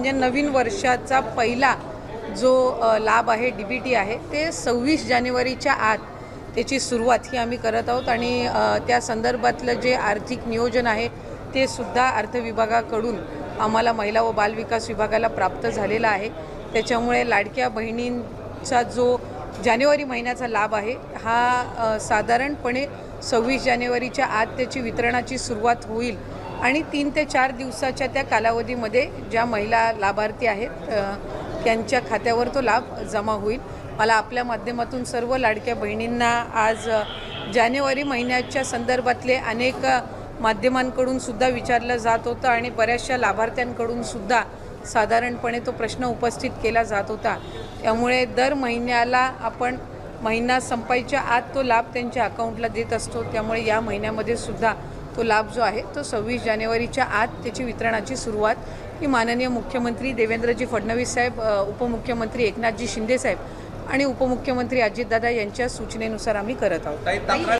म्हणजे नवीन वर्षाचा पहिला जो लाभ आहे DBT आहे ते 26 जानेवारीच्या आत त्याची सुरुवात ही आम्ही करत आहोत आणि त्या संदर्भातलं जे आर्थिक नियोजन आहे ते सुद्धा अर्थ विभागाकडून आम्हाला महिला व बालविकास विभागाला प्राप्त झालेला आहे। त्याच्यामुळे लाडक्या बहिणींचा जो जानेवारी महिन्याचा लाभ आहे हा साधारणपणे 26 जानेवारीच्या आत त्याची वितरणाची सुरुवात होईल आणि 3 ते 4 दिवसाच्या त्या कालावधीमध्ये ज्या महिला लाभार्थी आहेत त्यांच्या खात्यावर तो लाभ जमा होईल। मला आपल्या माध्यमातून सर्व लाडक्या बहिणींना आज जानेवारी महिन्याच्या संदर्भातले अनेक माध्यमांकडून सुद्धा विचारलं जात होतं आणि बऱ्याचशा लाभार्थ्यांकडून सुद्धा साधारणपणे तो प्रश्न उपस्थित केला जात होता। त्यामुळे दर महिन्याला आपण महिना संपायच्या आत तो लाभ त्यांच्या अकाउंटला देत असतो। त्यामुळे या महिन्यामध्ये सुद्धा तो लाभ जो आहे तो 26 जानेवारीच्या आत त्याची वितरणाची सुरुवात ही माननीय मुख्यमंत्री देवेंद्रजी फडणवीस साहेब, उपमुख्यमंत्री एकनाथजी शिंदे साहेब आणि उपमुख्यमंत्री अजितदादा यांच्या सूचनेनुसार आम्ही करत आहोत।